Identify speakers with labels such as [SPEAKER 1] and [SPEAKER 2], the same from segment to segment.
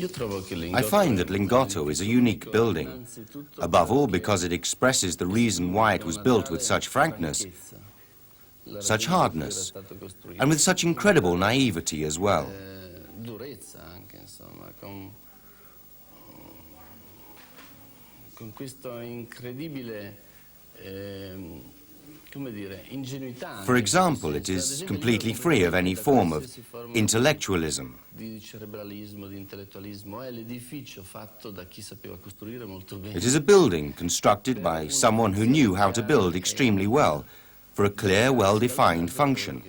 [SPEAKER 1] I find that Lingotto is a unique building, above all because it expresses the reason why it was built with such frankness, such hardness, and with such incredible naivety as well. For example, it is completely free of any form of intellectualism. It is a building constructed by someone who knew how to build extremely well, for a clear, well-defined function.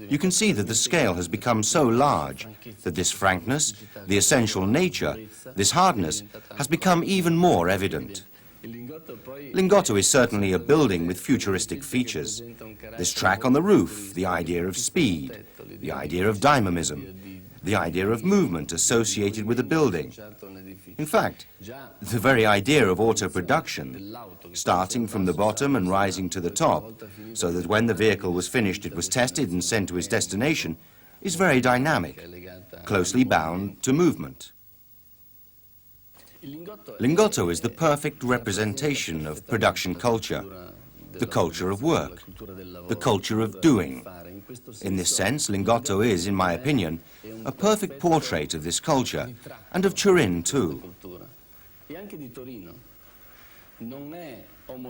[SPEAKER 1] You can see that the scale has become so large that this frankness, the essential nature, this hardness, has become even more evident. Lingotto is certainly a building with futuristic features. This track on the roof, the idea of speed, the idea of dynamism, the idea of movement associated with the building. In fact, the very idea of auto-production, starting from the bottom and rising to the top, so that when the vehicle was finished it was tested and sent to its destination, is very dynamic, closely bound to movement. Lingotto is the perfect representation of production culture, the culture of work, the culture of doing. In this sense, Lingotto is, in my opinion, a perfect portrait of this culture, and of Turin too.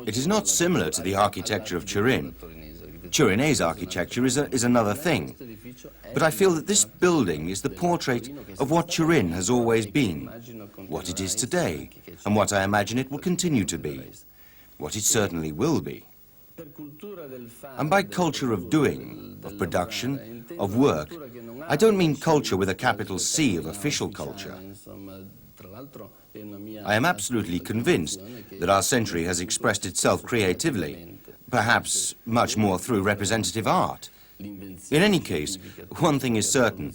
[SPEAKER 1] It is not similar to the architecture of Turin. Turinese architecture is another thing, but I feel that this building is the portrait of what Turin has always been, what it is today, and what I imagine it will continue to be, what it certainly will be. And by culture of doing, of production, of work, I don't mean culture with a capital C of official culture. I am absolutely convinced that our century has expressed itself creatively, perhaps much more through representative art. In any case, one thing is certain: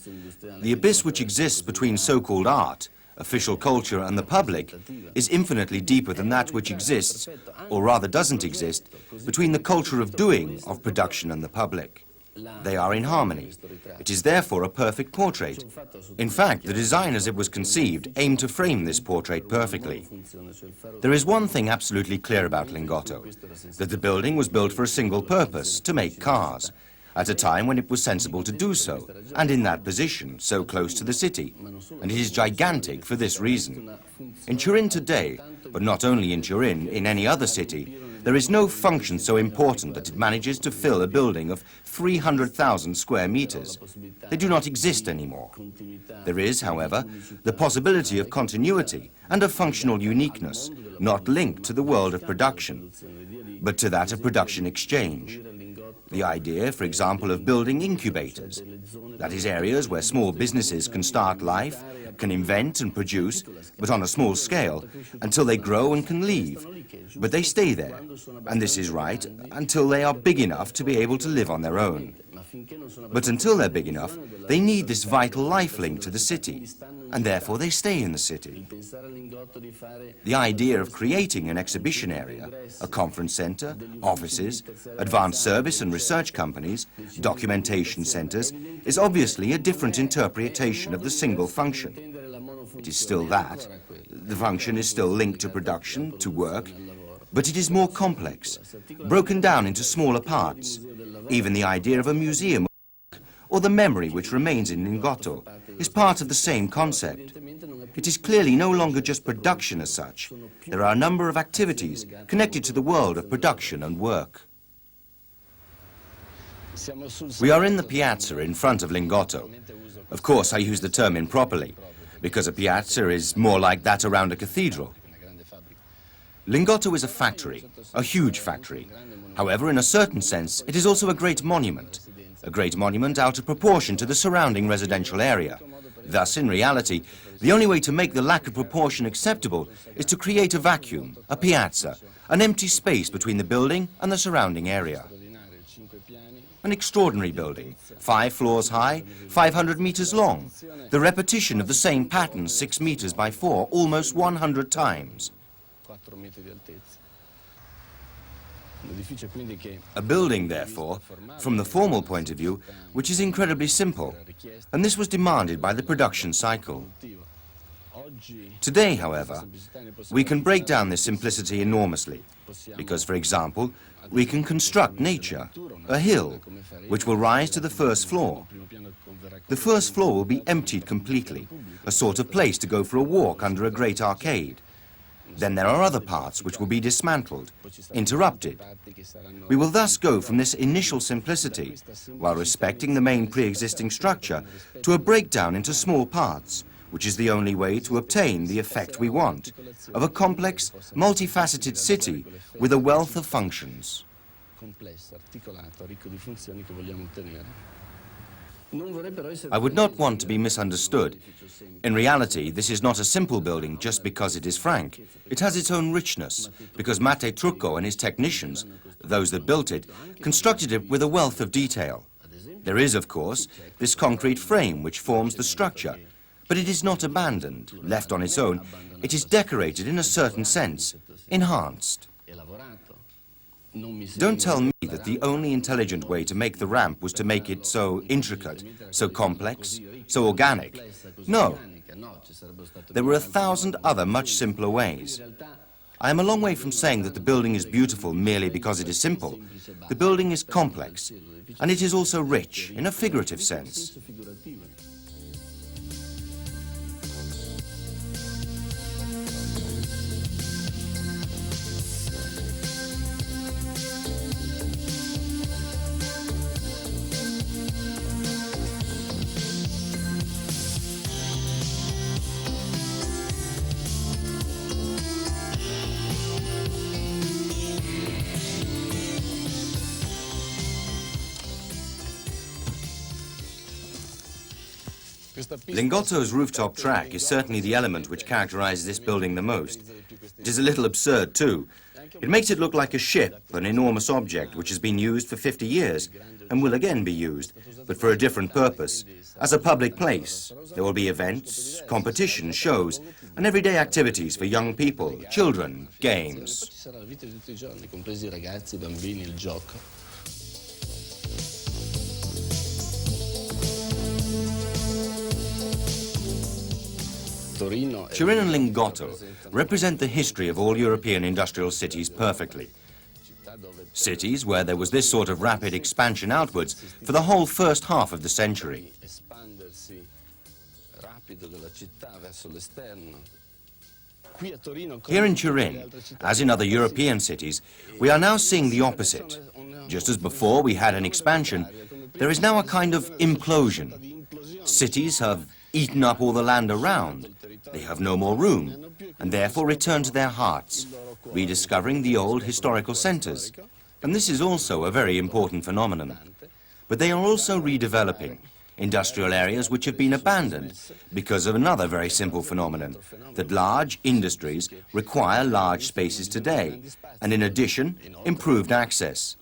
[SPEAKER 1] the abyss which exists between so-called art, official culture, and the public is infinitely deeper than that which exists, or rather doesn't exist, between the culture of doing, of production, and the public. They are in harmony. It is therefore a perfect portrait. In fact, the design as it was conceived aimed to frame this portrait perfectly. There is one thing absolutely clear about Lingotto, that the building was built for a single purpose, to make cars, at a time when it was sensible to do so, and in that position, so close to the city. And it is gigantic for this reason. In Turin today, but not only in Turin, in any other city, there is no function so important that it manages to fill a building of 300,000 square meters. They do not exist anymore. There is, however, the possibility of continuity and of functional uniqueness, not linked to the world of production, but to that of production exchange. The idea, for example, of building incubators, that is, areas where small businesses can start life, can invent and produce, but on a small scale, until they grow and can leave. But they stay there, and this is right, until they are big enough to be able to live on their own. But until they're big enough, they need this vital life link to the city, and therefore they stay in the city. The idea of creating an exhibition area, a conference center, offices, advanced service and research companies, documentation centers, is obviously a different interpretation of the single function. It is still that. The function is still linked to production, to work, but it is more complex, broken down into smaller parts. Even the idea of a museum or the memory which remains in Lingotto is part of the same concept. It is clearly no longer just production as such. There are a number of activities connected to the world of production and work. We are in the piazza in front of Lingotto. Of course, I use the term improperly, because a piazza is more like that around a cathedral. Lingotto is a factory, a huge factory. However, in a certain sense, it is also a great monument out of proportion to the surrounding residential area. Thus, in reality, the only way to make the lack of proportion acceptable is to create a vacuum, a piazza, an empty space between the building and the surrounding area. An extraordinary building, 5 floors high, 500 meters long, the repetition of the same pattern 6 meters by 4, almost 100 times. A building, therefore, from the formal point of view, which is incredibly simple, and this was demanded by the production cycle. Today, however, we can break down this simplicity enormously, because, for example, we can construct nature, a hill, which will rise to the first floor. The first floor will be emptied completely, a sort of place to go for a walk under a great arcade. Then there are other parts which will be dismantled, interrupted. We will thus go from this initial simplicity, while respecting the main pre-existing structure, to a breakdown into small parts, which is the only way to obtain the effect we want, of a complex, multifaceted city with a wealth of functions. I would not want to be misunderstood. In reality, this is not a simple building just because it is frank. It has its own richness, because Mattei Trucco and his technicians, those that built it, constructed it with a wealth of detail. There is, of course, this concrete frame which forms the structure, but it is not abandoned, left on its own. It is decorated in a certain sense, enhanced. Don't tell me that the only intelligent way to make the ramp was to make it so intricate, so complex, so organic. No. There were 1,000 other much simpler ways. I am a long way from saying that the building is beautiful merely because it is simple. The building is complex, and it is also rich in a figurative sense. Lingotto's rooftop track is certainly the element which characterizes this building the most. It is a little absurd, too. It makes it look like a ship, an enormous object which has been used for 50 years and will again be used, but for a different purpose. As a public place, there will be events, competitions, shows, and everyday activities for young people, children, games. Turin and Lingotto represent the history of all European industrial cities perfectly. Cities where there was this sort of rapid expansion outwards for the whole first half of the century. Here in Turin, as in other European cities, we are now seeing the opposite. Just as before we had an expansion, there is now a kind of implosion. Cities have eaten up all the land around. They have no more room, and therefore return to their hearts, rediscovering the old historical centers. And this is also a very important phenomenon. But they are also redeveloping industrial areas which have been abandoned because of another very simple phenomenon, that large industries require large spaces today, and in addition, improved access.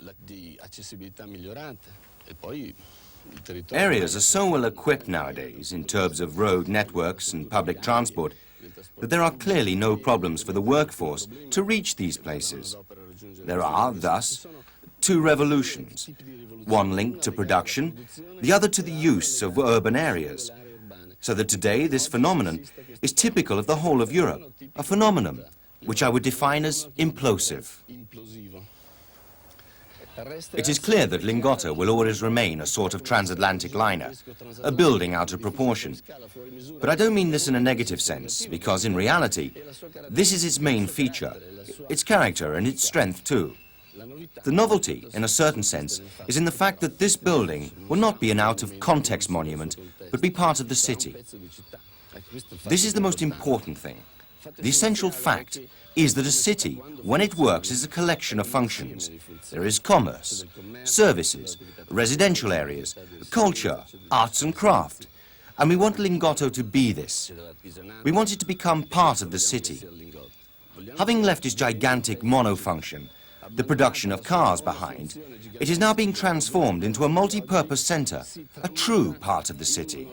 [SPEAKER 1] Areas are so well equipped nowadays in terms of road networks and public transport that there are clearly no problems for the workforce to reach these places. There are, thus, two revolutions, one linked to production, the other to the use of urban areas, so that today this phenomenon is typical of the whole of Europe, a phenomenon which I would define as implosive. It is clear that Lingotto will always remain a sort of transatlantic liner, a building out of proportion. But I don't mean this in a negative sense, because in reality, this is its main feature, its character and its strength too. The novelty, in a certain sense, is in the fact that this building will not be an out-of-context monument, but be part of the city. This is the most important thing. The essential fact is that a city, when it works, is a collection of functions. There is commerce, services, residential areas, culture, arts and craft. And we want Lingotto to be this. We want it to become part of the city. Having left its gigantic monofunction, the production of cars behind, it is now being transformed into a multi-purpose center, a true part of the city.